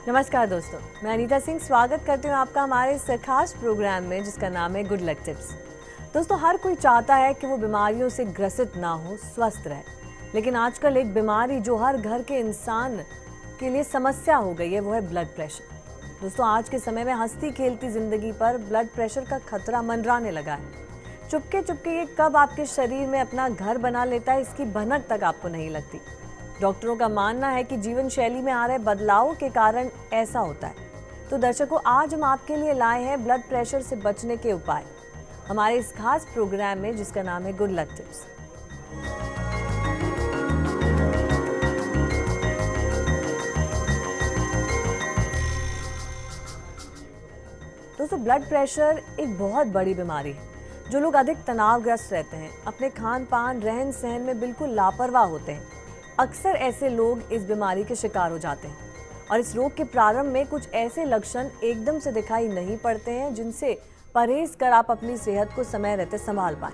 नमस्कार दोस्तों, मैं अनीता सिंह स्वागत करती हूँ आपका हमारे इस खास प्रोग्राम में जिसका नाम है गुड लक टिप्स। दोस्तों, हर कोई चाहता है कि वो बीमारियों से ग्रसित ना हो, स्वस्थ रहे। लेकिन आजकल एक बीमारी जो हर घर के इंसान के लिए समस्या हो गई है वो है ब्लड प्रेशर। दोस्तों, आज के समय में हंसती खेलती जिंदगी पर ब्लड प्रेशर का खतरा मंडराने लगा है। चुपके चुपके ये कब आपके शरीर में अपना घर बना लेता है, इसकी भनक तक आपको नहीं लगती। डॉक्टरों का मानना है कि जीवन शैली में आ रहे बदलावों के कारण ऐसा होता है। तो दर्शकों, आज हम आपके लिए लाए हैं ब्लड प्रेशर से बचने के उपाय हमारे इस खास प्रोग्राम में जिसका नाम है गुड लक टिप्स। दोस्तों, ब्लड प्रेशर एक बहुत बड़ी बीमारी है। जो लोग अधिक तनावग्रस्त रहते हैं, अपने खान पान रहन सहन में बिल्कुल लापरवाह होते हैं, अक्सर ऐसे लोग इस बीमारी के शिकार हो जाते हैं। और इस रोग के प्रारंभ में कुछ ऐसे लक्षण एकदम से दिखाई नहीं पड़ते हैं जिनसे परहेज कर आप अपनी सेहत को समय रहते संभाल पाएं।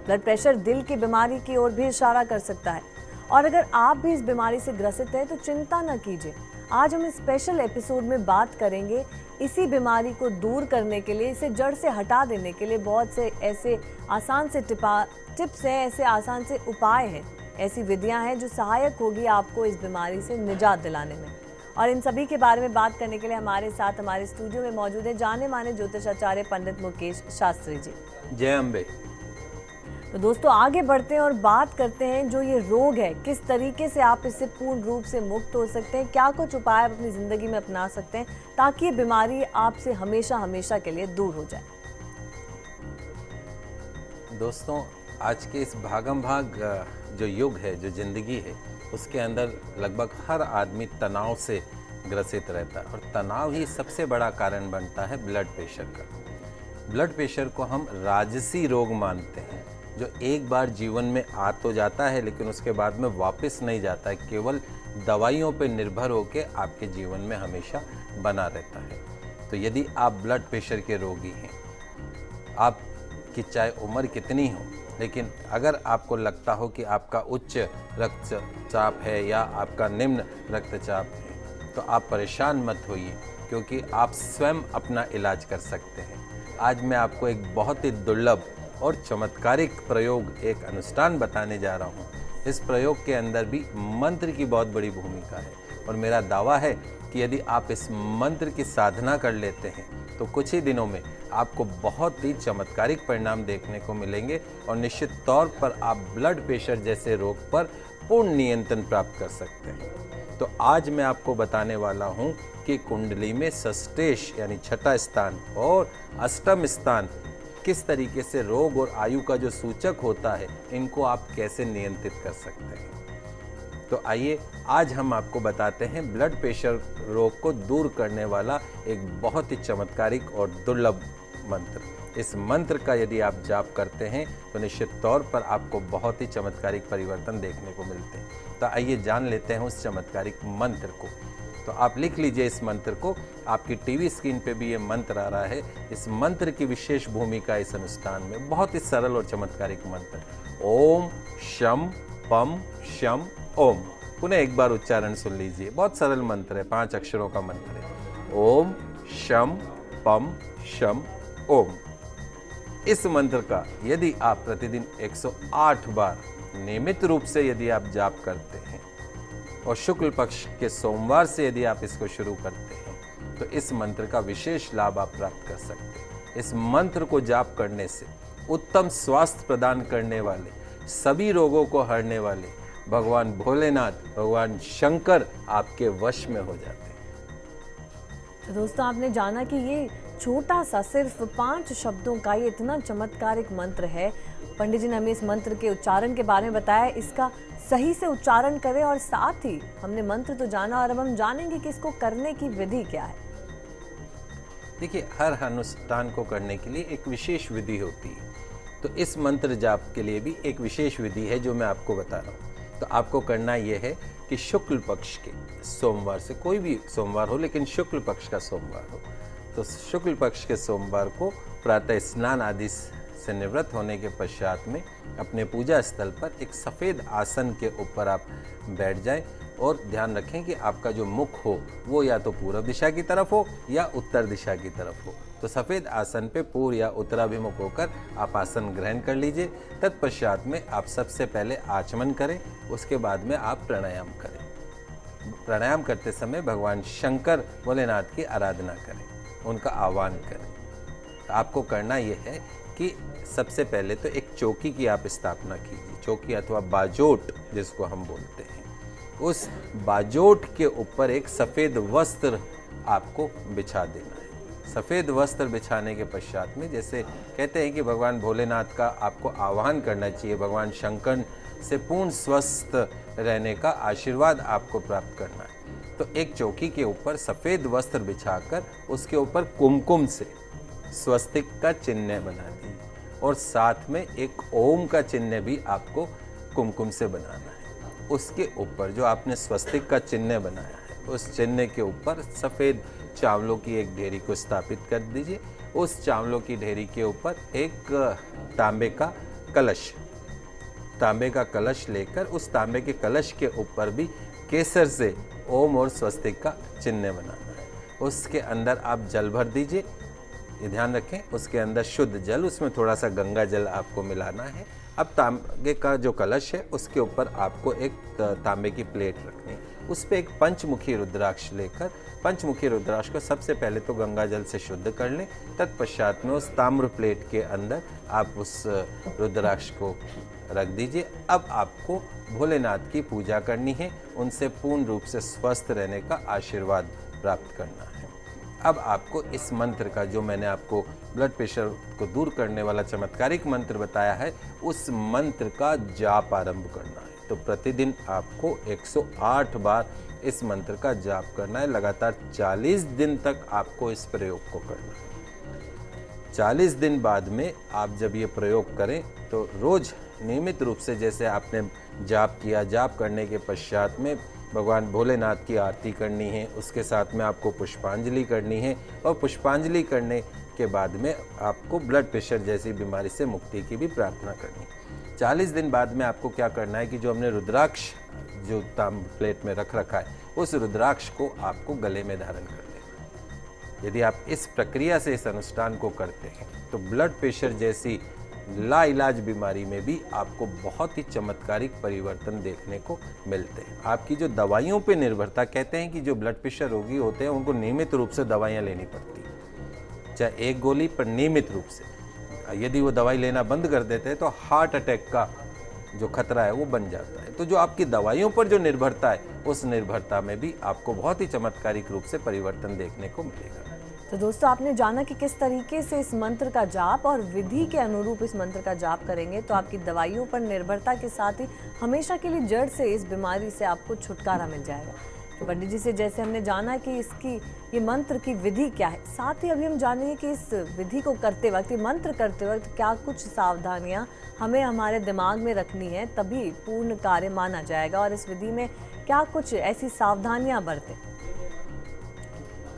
ब्लड प्रेशर दिल की बीमारी की ओर भी इशारा कर सकता है। और अगर आप भी इस बीमारी से ग्रसित हैं तो चिंता न कीजिए। आज हम इस स्पेशल एपिसोड में बात करेंगे इसी बीमारी को दूर करने के लिए, इसे जड़ से हटा देने के लिए बहुत से ऐसे आसान से टिप्स हैं, ऐसे आसान से उपाय हैं, ऐसी विधियां हैं जो सहायक होगी आपको इस बीमारी से निजात दिलाने में। और इन सभी के बारे में बात करने के लिए हमारे साथ हमारे स्टूडियो में मौजूद हैं जाने माने ज्योतिषाचार्य पंडित मुकेश शास्त्री जी। जय अम्बे। तो दोस्तों, आगे बढ़ते हैं और बात करते हैं जो ये रोग है, किस तरीके से आप इससे पूर्ण रूप से मुक्त हो सकते हैं, क्या कुछ उपाय आप अपनी जिंदगी में अपना सकते हैं ताकि ये बीमारी आपसे हमेशा हमेशा के लिए दूर हो जाए। दोस्तों, आज के इस भागम भाग जो युग है, जो जिंदगी है, उसके अंदर लगभग हर आदमी तनाव से ग्रसित रहता है। और तनाव ही सबसे बड़ा कारण बनता है ब्लड प्रेशर का। ब्लड प्रेशर को हम राजसी रोग मानते हैं, जो एक बार जीवन में आ तो जाता है लेकिन उसके बाद में वापस नहीं जाता है, केवल दवाइयों पर निर्भर होकर आपके जीवन में हमेशा बना रहता है। तो यदि आप ब्लड प्रेशर के रोगी हैं, आपकी चाहे उम्र कितनी हो, लेकिन अगर आपको लगता हो कि आपका उच्च रक्तचाप है या आपका निम्न रक्तचाप है, तो आप परेशान मत होइए, क्योंकि आप स्वयं अपना इलाज कर सकते हैं। आज मैं आपको एक बहुत ही दुर्लभ और चमत्कारिक प्रयोग, एक अनुष्ठान बताने जा रहा हूँ। इस प्रयोग के अंदर भी मंत्र की बहुत बड़ी भूमिका है और मेरा दावा है कि यदि आप इस मंत्र की साधना कर लेते हैं तो कुछ ही दिनों में आपको बहुत ही चमत्कारिक परिणाम देखने को मिलेंगे और निश्चित तौर पर आप ब्लड प्रेशर जैसे रोग पर पूर्ण नियंत्रण प्राप्त कर सकते हैं। तो आज मैं आपको बताने वाला हूं कि कुंडली में षष्ठेश यानी छठा स्थान और अष्टम स्थान किस तरीके से रोग और आयु का जो सूचक होता है, इनको आप कैसे नियंत्रित कर सकते हैं। तो आइए आज हम आपको बताते हैं ब्लड प्रेशर रोग को दूर करने वाला एक बहुत ही चमत्कारिक और दुर्लभ मंत्र। इस मंत्र का यदि आप जाप करते हैं तो निश्चित तौर पर आपको बहुत ही चमत्कारिक परिवर्तन देखने को मिलते हैं। तो आइए जान लेते हैं उस चमत्कारिक मंत्र को। तो आप लिख लीजिए इस मंत्र को। आपकी टीवी स्क्रीन पे भी ये मंत्र आ रहा है। इस मंत्र की विशेष भूमिका इस अनुष्ठान में, बहुत ही सरल और चमत्कारिक मंत्र, ओम शम पम शम ओम। पुनः एक बार उच्चारण सुन लीजिए। बहुत सरल मंत्र है, 5 अक्षरों का मंत्र है। ओम शम पम शम ओम। इस मंत्र का यदि आप प्रतिदिन 108 बार नियमित रूप से यदि आप जाप करते हैं और शुक्ल पक्ष के सोमवार से यदि आप इसको शुरू करते हैं तो इस मंत्र का विशेष लाभ आप प्राप्त कर सकते हैं। इस मंत्र को जाप करने से उत्तम स्वास्थ्य प्रदान करने वाले, सभी रोगों को हरने वाले भगवान भोलेनाथ, भगवान शंकर आपके वश में हो जाते हैं। तो दोस्तों, आपने जाना कि ये छोटा सा सिर्फ 5 शब्दों का ये इतना चमत्कारिक मंत्र है। पंडित जी ने हमें इस मंत्र के उच्चारण के बारे में बताया, इसका सही से उच्चारण करें। और साथ ही हमने मंत्र तो जाना और अब हम जानेंगे कि इसको करने की विधि क्या है। देखिए, हर अनुष्ठान को करने के लिए एक विशेष विधि होती है। तो इस मंत्र जाप के लिए भी एक विशेष विधि है जो मैं आपको बता रहा हूँ। तो आपको करना यह है कि शुक्ल पक्ष के सोमवार से, कोई भी सोमवार हो लेकिन शुक्ल पक्ष का सोमवार हो, तो शुक्ल पक्ष के सोमवार को प्रातः स्नान आदि से निवृत्त होने के पश्चात में अपने पूजा स्थल पर एक सफ़ेद आसन के ऊपर आप बैठ जाएं और ध्यान रखें कि आपका जो मुख हो वो या तो पूर्व दिशा की तरफ हो या उत्तर दिशा की तरफ हो। तो सफ़ेद आसन पे पूर्व या उत्तराभिमुख होकर आप आसन ग्रहण कर लीजिए। तत्पश्चात में आप सबसे पहले आचमन करें, उसके बाद में आप प्राणायाम करें। प्राणायाम करते समय भगवान शंकर भोलेनाथ की आराधना करें, उनका आह्वान करें। तो आपको करना ये है कि सबसे पहले तो एक चौकी की आप स्थापना कीजिए। चौकी अथवा बाजोट जिसको हम बोलते हैं, उस बाजोट के ऊपर एक सफ़ेद वस्त्र आपको बिछा देना है। सफ़ेद वस्त्र बिछाने के पश्चात में, जैसे कहते हैं कि भगवान भोलेनाथ का आपको आह्वान करना चाहिए, भगवान शंकर से पूर्ण स्वस्थ रहने का आशीर्वाद आपको प्राप्त करना है। तो एक चौकी के ऊपर सफ़ेद वस्त्र बिछाकर उसके ऊपर कुमकुम से स्वस्तिक का चिन्ह बना दीजिए और साथ में एक ओम का चिन्ह भी आपको कुमकुम से बनाना है। उसके ऊपर जो आपने स्वस्तिक का चिन्ह बनाया है, उस चिन्ह के ऊपर सफ़ेद चावलों की एक ढेरी को स्थापित कर दीजिए। उस चावलों की ढेरी के ऊपर एक तांबे का कलश लेकर उस तांबे के कलश के ऊपर भी केसर से ओम और स्वस्तिक का चिन्ह बनाना है। उसके अंदर आप जल भर दीजिए। ये ध्यान रखें, उसके अंदर शुद्ध जल, उसमें थोड़ा सा गंगा जल आपको मिलाना है। अब तांबे का जो कलश है उसके ऊपर आपको एक तांबे की प्लेट रखनी है। उस पर एक पंचमुखी रुद्राक्ष लेकर, पंचमुखी रुद्राक्ष को सबसे पहले तो गंगा जल से शुद्ध कर लें। तत्पश्चात में उस ताम्र प्लेट के अंदर आप उस रुद्राक्ष को रख दीजिए। अब आपको भोलेनाथ की पूजा करनी है, उनसे पूर्ण रूप से स्वस्थ रहने का आशीर्वाद प्राप्त करना है। अब आपको इस मंत्र का, जो मैंने आपको ब्लड प्रेशर को दूर करने वाला चमत्कारिक मंत्र बताया है, उस मंत्र का जाप आरंभ करना है। तो प्रतिदिन आपको 108 बार इस मंत्र का जाप करना है। लगातार 40 दिन तक आपको इस प्रयोग को करना है। 40 दिन बाद में आप जब ये प्रयोग करें तो रोज नियमित रूप से, जैसे आपने जाप किया, जाप करने के पश्चात में भगवान भोलेनाथ की आरती करनी है, उसके साथ में आपको पुष्पांजलि करनी है और पुष्पांजलि करने के बाद में आपको ब्लड प्रेशर जैसी बीमारी से मुक्ति की भी प्रार्थना करनी है। 40 दिन बाद में आपको क्या करना है कि जो हमने रुद्राक्ष जो तांबे प्लेट में रख रखा है, उस रुद्राक्ष को आपको गले में धारण कर लेना है। यदि आप इस प्रक्रिया से इस अनुष्ठान को करते हैं तो ब्लड प्रेशर जैसी लाइलाज बीमारी में भी आपको बहुत ही चमत्कारिक परिवर्तन देखने को मिलते हैं। आपकी जो दवाइयों पे निर्भरता, कहते हैं कि जो ब्लड प्रेशर रोगी होते हैं उनको नियमित रूप से दवाइयाँ लेनी पड़ती हैं, चाहे एक गोली पर नियमित रूप से। यदि वो दवाई लेना बंद कर देते हैं तो हार्ट अटैक का जो खतरा है वो बन जाता है। तो जो आपकी दवाइयों पर जो निर्भरता है, उस निर्भरता में भी आपको बहुत ही चमत्कारिक रूप से परिवर्तन देखने को मिलेगा। तो दोस्तों, आपने जाना कि किस तरीके से इस मंत्र का जाप और विधि के अनुरूप इस मंत्र का जाप करेंगे तो आपकी दवाइयों पर निर्भरता के साथ ही हमेशा के लिए जड़ से इस बीमारी से आपको छुटकारा मिल जाएगा। तो पंडित जी से जैसे हमने जाना कि इसकी ये मंत्र की विधि क्या है, साथ ही अभी हम जानेंगे कि इस विधि को करते वक्त, ये मंत्र करते वक्त क्या कुछ सावधानियाँ हमें हमारे दिमाग में रखनी है, तभी पूर्ण कार्य माना जाएगा। और इस विधि में क्या कुछ ऐसी सावधानियाँ बरतें।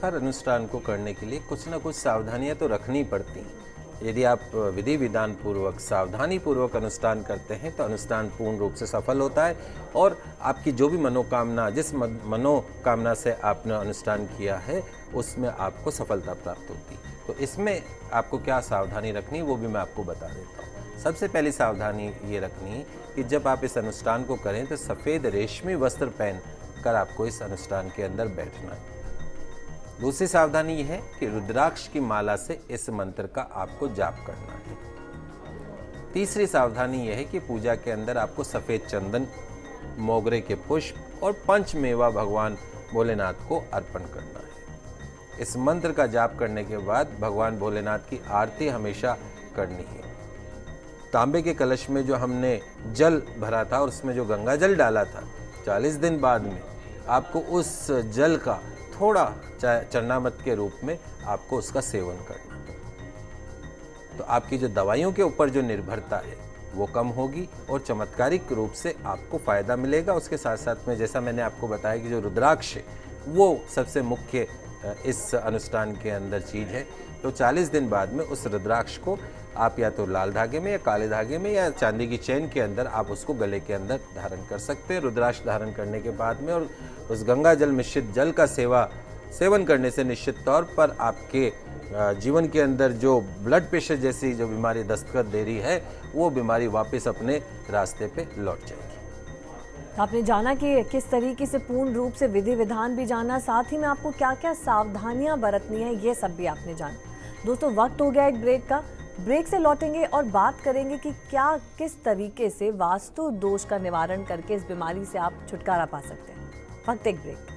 हर अनुष्ठान को करने के लिए कुछ ना कुछ सावधानियां तो रखनी पड़ती हैं। यदि आप विधि विधान पूर्वक, सावधानी पूर्वक अनुष्ठान करते हैं तो अनुष्ठान पूर्ण रूप से सफल होता है और आपकी जो भी मनोकामना, जिस मनोकामना से आपने अनुष्ठान किया है, उसमें आपको सफलता प्राप्त होती है। तो इसमें आपको क्या सावधानी रखनी है वो भी मैं आपको बता देता हूँ। सबसे पहली सावधानी ये रखनी है कि जब आप इस अनुष्ठान को करें तो सफ़ेद रेशमी वस्त्र पहन कर आपको इस अनुष्ठान के अंदर बैठना है। दूसरी सावधानी यह है कि रुद्राक्ष की माला से इस मंत्र का आपको जाप करना है। तीसरी सावधानी यह है कि पूजा के अंदर आपको सफ़ेद चंदन, मोगरे के पुष्प और पंचमेवा भगवान भोलेनाथ को अर्पण करना है। इस मंत्र का जाप करने के बाद भगवान भोलेनाथ की आरती हमेशा करनी है। तांबे के कलश में जो हमने जल भरा था और उसमें जो गंगा जल डाला था, 40 दिन बाद में आपको उस जल का थोड़ा चरणामृत के रूप में आपको उसका सेवन करना है। तो आपकी जो दवाइयों के ऊपर जो निर्भरता है वो कम होगी और चमत्कारिक रूप से आपको फ़ायदा मिलेगा। उसके साथ साथ में, जैसा मैंने आपको बताया कि जो रुद्राक्ष है वो सबसे मुख्य इस अनुष्ठान के अंदर चीज़ है। तो 40 दिन बाद में उस रुद्राक्ष को आप या तो लाल धागे में या काले धागे में या चांदी की चेन के अंदर आप उसको गले के अंदर धारण कर सकते हैं। रुद्राक्ष धारण करने के बाद में और उस गंगा जल मिश्रित जल का सेवन करने से निश्चित तौर पर आपके जीवन के अंदर जो ब्लड प्रेशर जैसी जो बीमारी दस्तक दे रही है वो बीमारी वापस अपने रास्ते पे लौट जाएगी। आपने जाना कि किस तरीके से पूर्ण रूप से विधि विधान भी जाना, साथ ही में आपको क्या क्या सावधानियां बरतनी है ये सब भी आपने जाना। दोस्तों वक्त हो गया एक ब्रेक का। ब्रेक से लौटेंगे और बात करेंगे कि क्या किस तरीके से वास्तु दोष का निवारण करके इस बीमारी से आप छुटकारा पा सकते हैं। वक्त एक ब्रेक।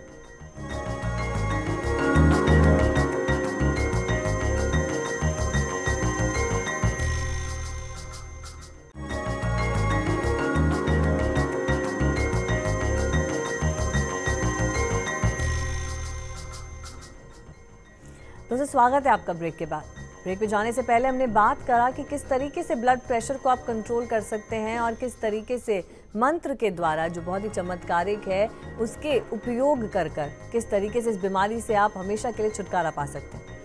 दोस्तों स्वागत है आपका ब्रेक के बाद। ब्रेक पे जाने से पहले हमने बात करा कि किस तरीके से ब्लड प्रेशर को आप कंट्रोल कर सकते हैं और किस तरीके से मंत्र के द्वारा, जो बहुत ही चमत्कारिक है, उसके उपयोग कर किस तरीके से इस बीमारी से आप हमेशा के लिए छुटकारा पा सकते हैं।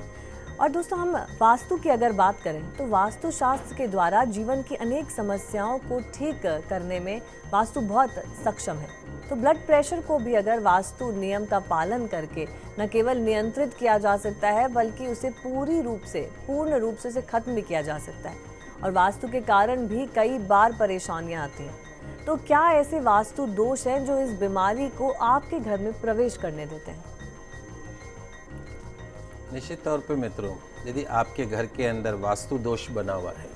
और दोस्तों हम वास्तु की अगर बात करें तो वास्तु शास्त्र के द्वारा जीवन की अनेक समस्याओं को ठीक करने में वास्तु बहुत सक्षम है। तो ब्लड प्रेशर को भी अगर वास्तु नियम का पालन करके न केवल नियंत्रित किया जा सकता है बल्कि उसे पूर्ण रूप से उसे खत्म भी किया जा सकता है। और वास्तु के कारण भी कई बार परेशानियां आती हैं। तो क्या ऐसे वास्तु दोष हैं जो इस बीमारी को आपके घर में प्रवेश करने देते हैं? निश्चित तौर पे मित्रों, यदि आपके घर के अंदर वास्तु दोष बना हुआ है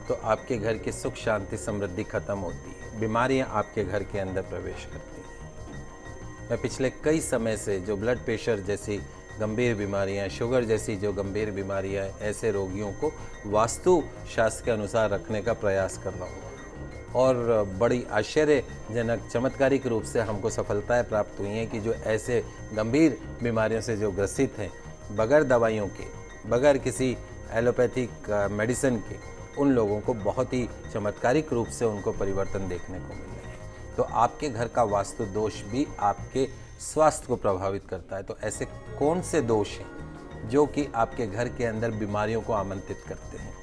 तो आपके घर की सुख शांति समृद्धि खत्म होती है, बीमारियां आपके घर के अंदर प्रवेश करती हैं। मैं पिछले कई समय से जो ब्लड प्रेशर जैसी गंभीर बीमारियां, शुगर जैसी जो गंभीर बीमारियां, ऐसे रोगियों को वास्तु शास्त्र के अनुसार रखने का प्रयास कर रहा हूँ और बड़ी आश्चर्यजनक चमत्कारिक रूप से हमको सफलताएं प्राप्त हुई हैं कि जो ऐसे गंभीर बीमारियों से जो ग्रसित हैं, बगैर दवाइयों के, बगैर किसी एलोपैथिक मेडिसिन के, उन लोगों को बहुत ही चमत्कारिक रूप से उनको परिवर्तन देखने को मिल रहे हैं। तो आपके घर का वास्तु दोष भी आपके स्वास्थ्य को प्रभावित करता है। तो ऐसे कौन से दोष हैं जो कि आपके घर के अंदर बीमारियों को आमंत्रित करते हैं,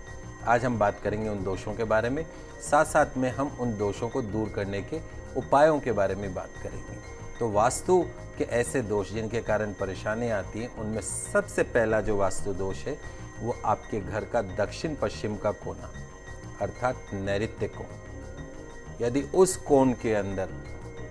आज हम बात करेंगे उन दोषों के बारे में। साथ साथ में हम उन दोषों को दूर करने के उपायों के बारे में बात करेंगे। तो वास्तु के ऐसे दोष जिनके कारण परेशानी आती हैं, उनमें सबसे पहला जो वास्तु दोष है वो आपके घर का दक्षिण पश्चिम का कोना, अर्थात नैऋत्य कोण। यदि उस कोण के अंदर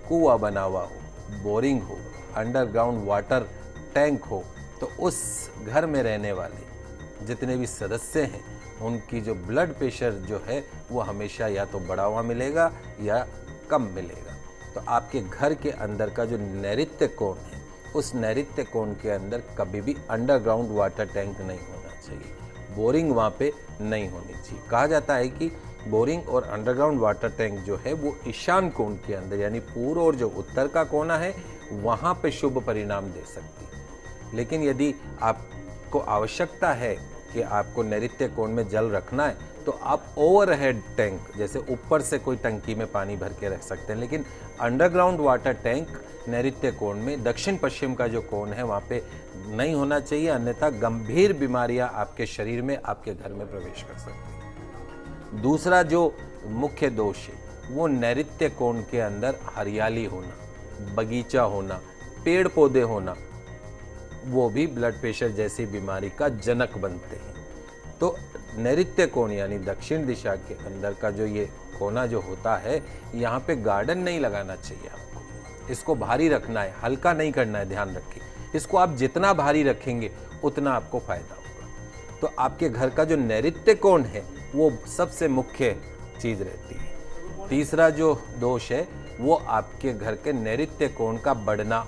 कुआं बना हुआ हो, बोरिंग हो, अंडरग्राउंड वाटर टैंक हो, तो उस घर में रहने वाले जितने भी सदस्य हैं उनकी जो ब्लड प्रेशर जो है वो हमेशा या तो बढ़ा हुआ मिलेगा या कम मिलेगा। तो आपके घर के अंदर का जो नैऋत्य कोण है, उस नैऋत्य कोण के अंदर कभी भी अंडरग्राउंड वाटर टैंक नहीं होना चाहिए, बोरिंग वहाँ पे नहीं होनी चाहिए। कहा जाता है कि बोरिंग और अंडरग्राउंड वाटर टैंक जो है वो ईशान कोण के अंदर, यानी पूर्व और जो उत्तर का कोना है, वहाँ पे शुभ परिणाम दे सकती है। लेकिन यदि आपको आवश्यकता है कि आपको नैऋत्य कोण में जल रखना है तो आप ओवरहेड टैंक, जैसे ऊपर से कोई टंकी में पानी भर के रख सकते हैं, लेकिन अंडरग्राउंड वाटर टैंक नैऋत्य कोण में, दक्षिण पश्चिम का जो कोण है वहाँ पे नहीं होना चाहिए, अन्यथा गंभीर बीमारियाँ आपके शरीर में, आपके घर में प्रवेश कर सकती हैं। दूसरा जो मुख्य दोष है वो नैऋत्य कोण के अंदर हरियाली होना, बगीचा होना, पेड़ पौधे होना, वो भी ब्लड प्रेशर जैसी बीमारी का जनक बनते हैं। तो नैऋत्य कोण यानी दक्षिण दिशा के अंदर का जो ये कोना जो होता है, यहाँ पे गार्डन नहीं लगाना चाहिए आपको, इसको भारी रखना है, हल्का नहीं करना है। ध्यान रखिए, इसको आप जितना भारी रखेंगे उतना आपको फायदा होगा। तो आपके घर का जो नैऋत्य कोण है वो सबसे मुख्य चीज रहती है। तीसरा जो दोष है वो आपके घर के नैऋत्य कोण का बढ़ना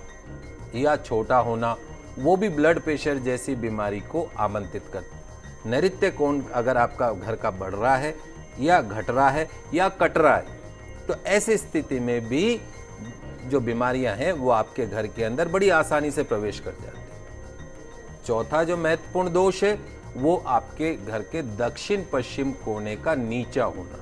या छोटा होना, वो भी ब्लड प्रेशर जैसी बीमारी को आमंत्रित करता है। नैऋत्य कोण अगर आपका घर का बढ़ रहा है या घट रहा है या कट रहा है, तो ऐसी स्थिति में भी जो बीमारियां हैं वो आपके घर के अंदर बड़ी आसानी से प्रवेश कर जाती है। चौथा जो महत्वपूर्ण दोष है वो आपके घर के दक्षिण पश्चिम कोने का नीचा होना।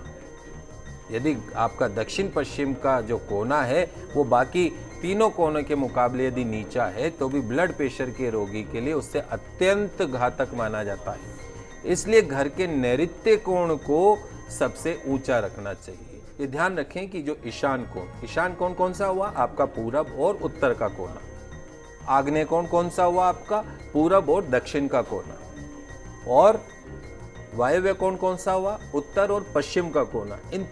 यदि आपका दक्षिण पश्चिम का जो कोना है वो बाकी तीनों कोनों के मुकाबले यदि नीचा है तो भी ब्लड प्रेशर के रोगी के लिए उससे अत्यंत घातक माना जाता है। इसलिए घर के नैऋत्य कोण को सबसे ऊंचा रखना चाहिए। ये ध्यान रखें कि जो ईशान कोण कौन सा हुआ? आपका पूरब और उत्तर का कोना। आग्नेय कोण कौन सा हुआ? आपका पूरब और दक्षिण का कोना। और वायव्य कोण कौन सा हुआ? उत्तर और पश्चिम का कोना। इन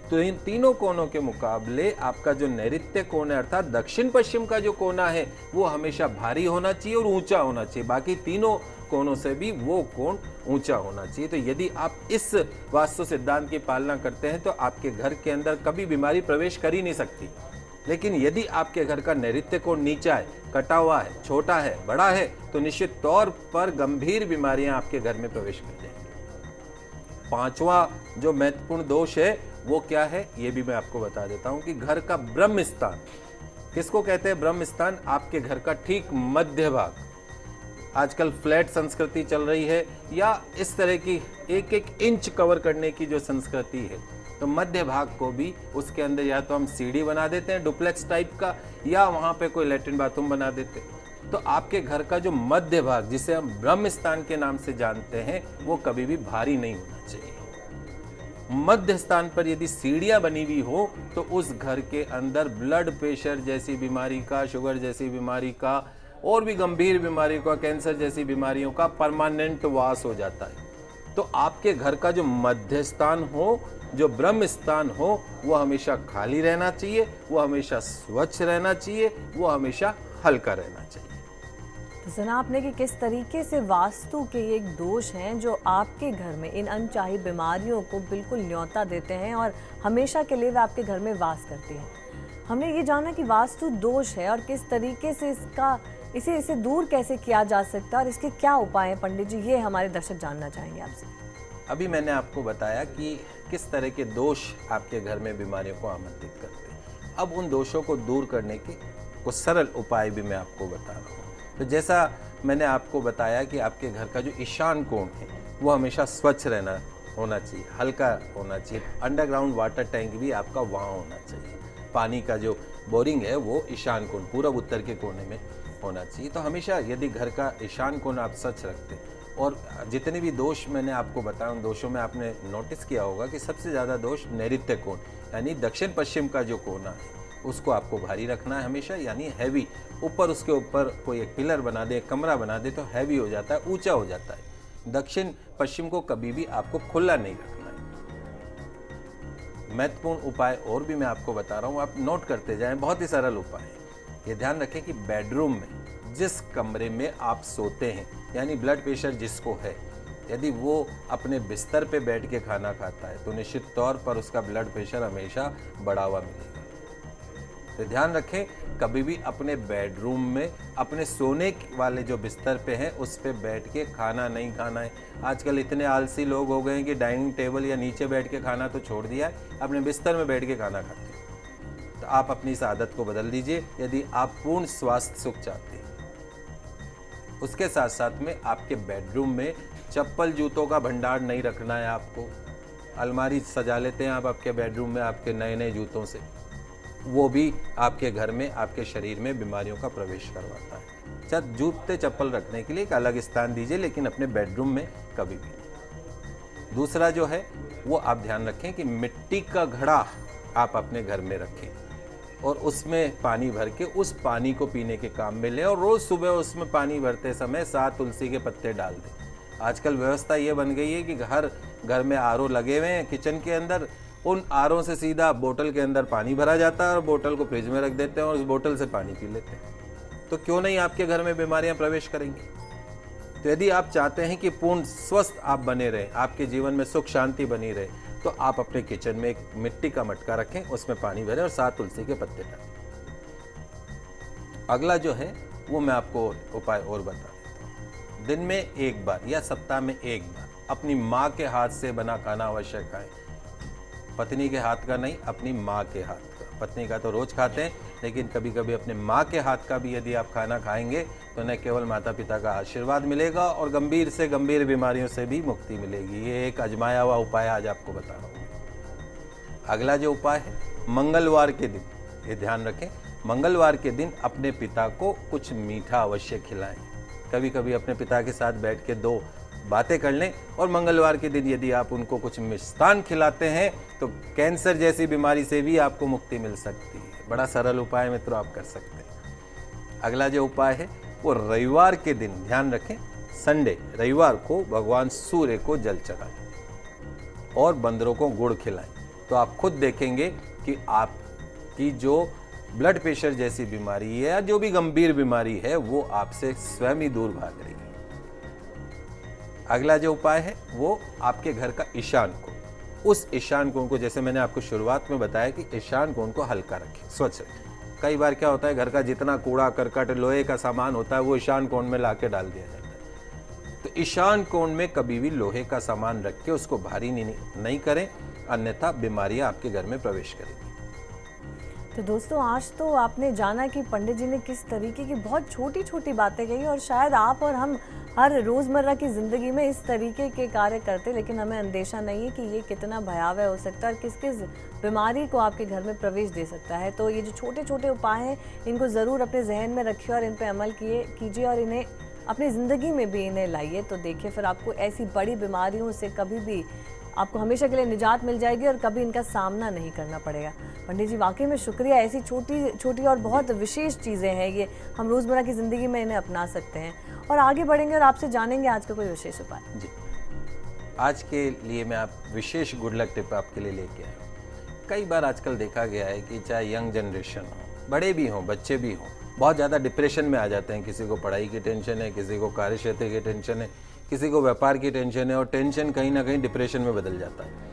तीनों कोनों के मुकाबले आपका जो नैऋत्य कोण है अर्थात दक्षिण पश्चिम का जो कोना है वो हमेशा भारी होना चाहिए और ऊंचा होना चाहिए। बाकी तीनों कोनों से भी वो कोण ऊंचा होना चाहिए। तो यदि आप इस वास्तु सिद्धांत की पालना करते हैं तो आपके घर के अंदर कभी बीमारी प्रवेश कर ही नहीं सकती। लेकिन यदि आपके घर का नैऋत्य कोण नीचा है, कटा हुआ है, छोटा है, बड़ा है, तो निश्चित तौर पर गंभीर बीमारियां आपके घर में प्रवेश कर जाएंगी। पांचवा जो महत्वपूर्ण दोष है वो क्या है, ये भी मैं आपको बता देता हूं कि घर का ब्रह्म स्थान। किसको कहते हैं ब्रह्म स्थान? आपके घर का ठीक मध्य भाग। आजकल फ्लैट संस्कृति चल रही है या इस तरह की एक एक इंच कवर करने की जो संस्कृति है, तो मध्य भाग को भी उसके अंदर या तो हम सीढ़ी बना देते हैं डुप्लेक्स टाइप का, या वहां पे कोई लैट्रिन बाथरूम बना देते हैं। तो आपके घर का जो मध्य भाग जिसे हम ब्रह्म स्थान के नाम से जानते हैं वो कभी भी भारी नहीं होना चाहिए। मध्य स्थान पर यदि सीढ़ियां बनी हुई हो तो उस घर के अंदर ब्लड प्रेशर जैसी बीमारी का, शुगर जैसी बीमारी का और भी गंभीर बीमारी का, कैंसर जैसी बीमारियों का परमानेंट वास हो जाता है। तो आपके घर का जो मध्य स्थान हो, जो ब्रह्म स्थान हो, वो हमेशा खाली रहना चाहिए, वो हमेशा स्वच्छ रहना चाहिए, वो हमेशा हल्का रहना चाहिए। तो सुना आपने कि किस तरीके से वास्तु के ये एक दोष हैं जो आपके घर में इन अनचाही बीमारियों को बिल्कुल न्योता देते हैं और हमेशा के लिए वे आपके घर में वास करती हैं। हमने ये जाना कि वास्तु दोष है और किस तरीके से इसे दूर कैसे किया जा सकता है और इसके क्या उपाय हैं पंडित जी, ये हमारे दर्शक जानना चाहेंगे आपसे। अभी मैंने आपको बताया कि किस तरह के दोष आपके घर में बीमारियों को आमंत्रित करते हैं। अब उन दोषों को दूर करने के कुछ सरल उपाय भी मैं आपको बता रहा हूँ। तो जैसा मैंने आपको बताया कि आपके घर का जो ईशान कोण है वो हमेशा स्वच्छ होना चाहिए, हल्का होना चाहिए। अंडरग्राउंड वाटर टैंक भी आपका वहाँ होना चाहिए। पानी का जो बोरिंग है वो ईशान कोण पूर्व उत्तर के कोने में होना चाहिए। तो हमेशा यदि घर का ईशान कोण आप स्वच्छ रखते हैं, और जितने भी दोष मैंने आपको बताया उन दोषों में आपने नोटिस किया होगा कि सबसे ज़्यादा दोष नैऋत्य कोण यानी दक्षिण पश्चिम का जो कोना है उसको आपको भारी रखना है हमेशा, यानी हैवी। ऊपर उसके ऊपर कोई एक पिलर बना दे, कमरा बना दे तो हैवी हो जाता है, ऊंचा हो जाता है। दक्षिण पश्चिम को कभी भी आपको खुला नहीं रखना है। महत्वपूर्ण उपाय और भी मैं आपको बता रहा हूँ, आप नोट करते जाएं, बहुत ही सरल उपाय है। ये ध्यान रखें कि बेडरूम में जिस कमरे में आप सोते हैं, यानी ब्लड प्रेशर जिसको है, यदि वो अपने बिस्तर पे बैठ के खाना खाता है तो निश्चित तौर पर उसका ब्लड प्रेशर हमेशा बढ़ा हुआ मिलेगा। तो ध्यान रखें, कभी भी अपने बेडरूम में अपने सोने वाले जो बिस्तर पे हैं उस पे बैठ के खाना नहीं खाना है। आजकल इतने आलसी लोग हो गए हैं कि डाइनिंग टेबल या नीचे बैठ के खाना तो छोड़ दिया है, अपने बिस्तर में बैठ के खाना खाते हैं। तो आप अपनी इस आदत को बदल दीजिए यदि आप पूर्ण स्वास्थ्य सुख चाहते हैं। उसके साथ साथ में आपके बेडरूम में चप्पल जूतों का भंडार नहीं रखना है आपको। अलमारी सजा लेते हैं आप आपके बेडरूम में आपके नए नए जूतों से, वो भी आपके घर में आपके शरीर में बीमारियों का प्रवेश करवाता है। जूते चप्पल रखने के लिए एक अलग स्थान दीजिए, लेकिन अपने बेडरूम में कभी भी नहीं। दूसरा जो है वो आप ध्यान रखें कि मिट्टी का घड़ा आप अपने घर में रखें और उसमें पानी भर के उस पानी को पीने के काम में लें, और रोज़ सुबह उसमें पानी भरते समय 7 तुलसी के पत्ते डाल दें। आजकल व्यवस्था ये बन गई है कि हर घर में आरओ लगे हुए हैं किचन के अंदर, उन आरओ से सीधा बोतल के अंदर पानी भरा जाता है और बोतल को फ्रिज में रख देते हैं और उस बोतल से पानी पी लेते हैं। तो क्यों नहीं आपके घर में बीमारियां प्रवेश करेंगी। तो यदि आप चाहते हैं कि पूर्ण स्वस्थ आप बने रहें, आपके जीवन में सुख शांति बनी रहे, तो आप अपने किचन में एक मिट्टी का मटका रखें, उसमें पानी भरें और 7 तुलसी के पत्ते डालें। अगला जो है वो मैं आपको उपाय और बता देता हूँ। दिन में एक बार या सप्ताह में एक बार अपनी माँ के हाथ से बना खाना अवश्य खाएं। पत्नी के हाथ का नहीं, अपनी माँ के हाथ का। पत्नी का तो रोज खाते हैं, लेकिन कभी कभी अपने माँ के हाथ का भी यदि आप खाना खाएंगे तो न केवल माता पिता का आशीर्वाद मिलेगा और गंभीर से गंभीर बीमारियों से भी मुक्ति मिलेगी। ये एक आजमाया हुआ उपाय आज आपको बता रहा हूँ। अगला जो उपाय है मंगलवार के दिन, ये ध्यान रखें, मंगलवार के दिन अपने पिता को कुछ मीठा अवश्य खिलाएं। कभी कभी अपने पिता के साथ बैठ के 2 बातें कर लें, और मंगलवार के दिन यदि आप उनको कुछ मिष्टान खिलाते हैं तो कैंसर जैसी बीमारी से भी आपको मुक्ति मिल सकती है। बड़ा सरल उपाय मित्रों आप कर सकते हैं। अगला जो उपाय है वो रविवार के दिन, ध्यान रखें संडे, रविवार को भगवान सूर्य को जल चढ़ाएं और बंदरों को गुड़ खिलाएं। तो आप खुद देखेंगे कि आपकी जो ब्लड प्रेशर जैसी बीमारी है या जो भी गंभीर बीमारी है वो आपसे स्वयं ही दूर भाग रही है। अगला जो उपाय है वो आपके घर का ईशान कोण, उस ईशान कोण को, जैसे मैंने आपको शुरुआत में बताया कि ईशान कोण को हल्का रखें, स्वच्छ रखें। कई बार क्या होता है, घर का जितना कूड़ा करकट लोहे का सामान होता है वो ईशान कोण में लाके डाल दिया जाता है। तो ईशान कोण में कभी भी लोहे का सामान रख के उसको भारी नहीं करें, अन्यथा बीमारियां आपके घर में प्रवेश करेंगी। तो दोस्तों, आज तो आपने जाना कि पंडित जी ने किस तरीके की बहुत छोटी छोटी बातें कही, और शायद आप और हम हर रोज़मर्रा की ज़िंदगी में इस तरीके के कार्य करते, लेकिन हमें अंदेशा नहीं है कि ये कितना भयावह हो सकता है और किस किस बीमारी को आपके घर में प्रवेश दे सकता है। तो ये जो छोटे छोटे उपाय हैं इनको ज़रूर अपने जहन में रखिए और इन पर अमल कीजिए और इन्हें अपनी ज़िंदगी में भी इन्हें लाइए। तो देखिए फिर आपको ऐसी बड़ी बीमारियों से कभी भी, आपको हमेशा के लिए निजात मिल जाएगी और कभी इनका सामना नहीं करना पड़ेगा। पंडित जी वाकई में शुक्रिया, ऐसी छोटी छोटी और बहुत विशेष चीज़ें हैं ये, हम रोज़मर्रा की ज़िंदगी में इन्हें अपना सकते हैं। और आगे बढ़ेंगे और आपसे जानेंगे आज का कोई विशेष उपाय। जी, आज के लिए मैं आप विशेष गुड लक टिप आपके लिए लेके आया हूँ। कई बार आजकल देखा गया है कि चाहे यंग जनरेशन हो, बड़े भी हों, बच्चे भी हों, बहुत ज़्यादा डिप्रेशन में आ जाते हैं। किसी को पढ़ाई की टेंशन है, किसी को कार्य क्षेत्र की टेंशन है, किसी को व्यापार की टेंशन है, और टेंशन कहीं ना कहीं डिप्रेशन में बदल जाता है।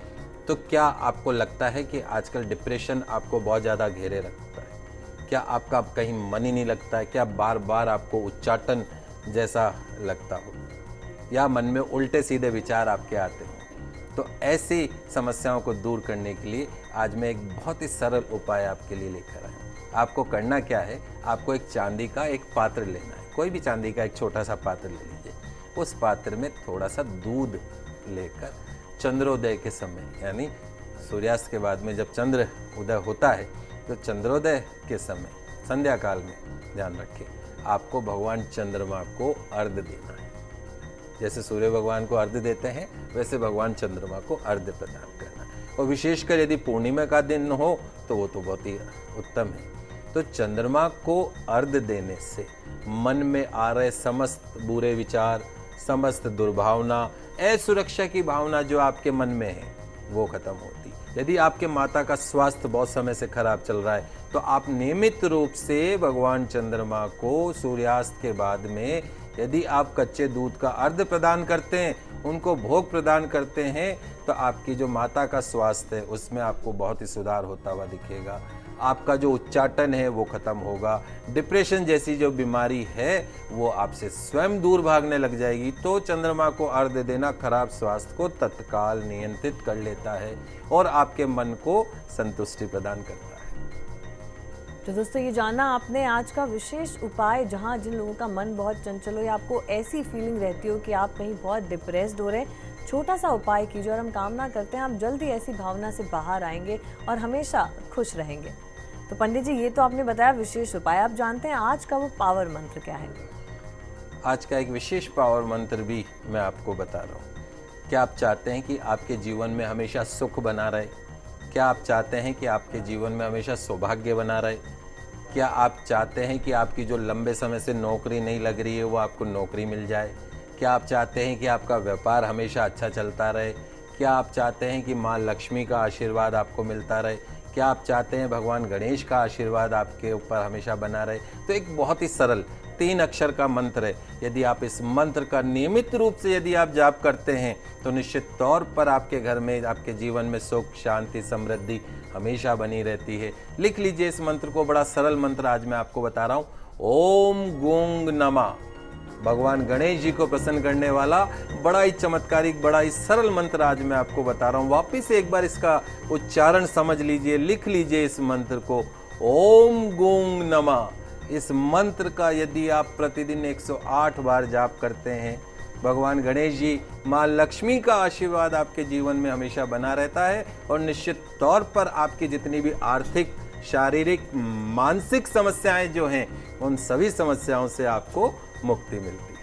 तो क्या आपको लगता है कि आजकल डिप्रेशन आपको बहुत ज़्यादा घेरे रखता है? क्या आपका कहीं मन ही नहीं लगता है? क्या बार बार आपको उच्चाटन जैसा लगता हो, या मन में उल्टे सीधे विचार आपके आते हो? तो ऐसी समस्याओं को दूर करने के लिए आज मैं एक बहुत ही सरल उपाय आपके लिए लेकर आया हूँ। आपको करना क्या है, आपको एक चांदी का एक पात्र लेना है, कोई भी चांदी का एक छोटा सा पात्र ले लीजिए। उस पात्र में थोड़ा सा दूध लेकर चंद्रोदय के समय, यानी सूर्यास्त के बाद में जब चंद्र उदय होता है, तो चंद्रोदय के समय संध्या काल में, ध्यान रखें, आपको भगवान चंद्रमा को अर्घ्य देना है। जैसे सूर्य भगवान को अर्घ्य देते हैं वैसे भगवान चंद्रमा को अर्घ्य प्रदान करना है। और विशेषकर यदि पूर्णिमा का दिन हो तो वो तो बहुत ही उत्तम है। तो चंद्रमा को अर्घ्य देने से मन में आ रहे समस्त बुरे विचार, समस्त दुर्भावना, असुरक्षा की भावना जो आपके मन में है वो खत्म होती। यदि आपके माता का स्वास्थ्य बहुत समय से खराब चल रहा है तो आप नियमित रूप से भगवान चंद्रमा को सूर्यास्त के बाद में यदि आप कच्चे दूध का अर्घ्य प्रदान करते हैं, उनको भोग प्रदान करते हैं, तो आपकी जो माता का स्वास्थ्य है उसमें आपको बहुत ही सुधार होता हुआ दिखेगा। आपका जो उच्चाटन है वो खत्म होगा, डिप्रेशन जैसी जो बीमारी है वो आपसे स्वयं दूर भागने लग जाएगी। तो चंद्रमा को अर्घ्य देना खराब स्वास्थ्य को तत्काल नियंत्रित कर लेता है और आपके मन को संतुष्टि प्रदान करता है। तो दोस्तों, ये जाना आपने आज का विशेष उपाय, जहाँ जिन लोगों का मन बहुत चंचल हो या आपको ऐसी फीलिंग रहती हो कि आप कहीं बहुत डिप्रेस्ड हो रहे हैं, छोटा सा उपाय कीजिए और हम कामना करते हैं आप जल्दी ऐसी भावना से बाहर आएंगे और हमेशा खुश रहेंगे। तो पंडित जी, ये तो आपने बताया विशेष उपाय, आप जानते हैं आज का वो पावर मंत्र क्या है? आज का एक विशेष पावर मंत्र भी मैं आपको बता रहा हूँ। क्या आप चाहते हैं कि आपके जीवन में हमेशा सुख बना रहे? क्या आप चाहते हैं कि आपके जीवन में हमेशा सौभाग्य बना रहे? क्या आप चाहते हैं कि आपकी जो लंबे समय से नौकरी नहीं लग रही है वो आपको नौकरी मिल जाए? क्या आप चाहते हैं कि आपका व्यापार हमेशा अच्छा चलता रहे? क्या आप चाहते हैं कि माँ लक्ष्मी का आशीर्वाद आपको मिलता रहे? क्या आप चाहते हैं भगवान गणेश का आशीर्वाद आपके ऊपर हमेशा बना रहे? तो एक बहुत ही सरल 3 अक्षर का मंत्र है। यदि आप इस मंत्र का नियमित रूप से यदि आप जाप करते हैं तो निश्चित तौर पर आपके घर में, आपके जीवन में सुख, शांति, समृद्धि हमेशा बनी रहती है। लिख लीजिए इस मंत्र को, बड़ा सरल मंत्र आज मैं आपको बता रहा हूँ। ओम गूंग नमः, भगवान गणेश जी को प्रसन्न करने वाला बड़ा ही चमत्कारिक, बड़ा ही सरल मंत्र आज मैं आपको बता रहा हूँ। वापिस एक बार इसका उच्चारण समझ लीजिए, लिख लीजिए इस मंत्र को, ओम गूंग नमः। इस मंत्र का यदि आप प्रतिदिन 108 बार जाप करते हैं, भगवान गणेश जी, माँ लक्ष्मी का आशीर्वाद आपके जीवन में हमेशा बना रहता है और निश्चित तौर पर आपकी जितनी भी आर्थिक शारीरिक मानसिक समस्याएं जो हैं उन सभी समस्याओं से आपको मुक्ति मिलती है।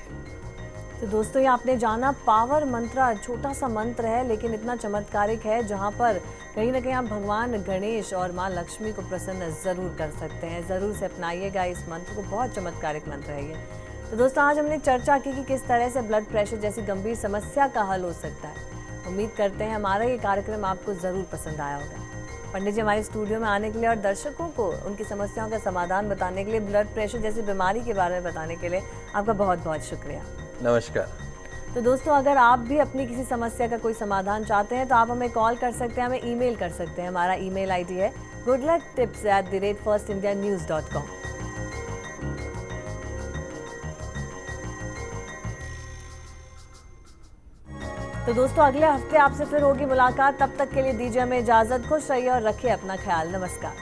तो दोस्तों ये आपने जाना पावर मंत्र, छोटा सा मंत्र है लेकिन इतना चमत्कारिक है, जहाँ पर कहीं ना कहीं आप भगवान गणेश और माँ लक्ष्मी को प्रसन्न ज़रूर कर सकते हैं। ज़रूर से अपनाइएगा इस मंत्र को, बहुत चमत्कारिक मंत्र है ये। तो दोस्तों आज हमने चर्चा की कि किस तरह से ब्लड प्रेशर जैसी गंभीर समस्या का हल हो सकता है। उम्मीद करते हैं हमारा ये कार्यक्रम आपको ज़रूर पसंद आया होगा। पंडित जी हमारे स्टूडियो में आने के लिए और दर्शकों को उनकी समस्याओं का समाधान बताने के लिए, ब्लड प्रेशर जैसी बीमारी के बारे में बताने के लिए आपका बहुत बहुत शुक्रिया। नमस्कार। तो दोस्तों अगर आप भी अपनी किसी समस्या का कोई समाधान चाहते हैं तो आप हमें कॉल कर सकते हैं, हमें ईमेल कर सकते हैं। हमारा ईमेल आईडी है goodlucktips@firstindianews.com। तो दोस्तों अगले हफ्ते आपसे फिर होगी मुलाकात, तब तक के लिए दीजिए हमें इजाजत। खुश रहिए और रखिए अपना ख्याल। नमस्कार।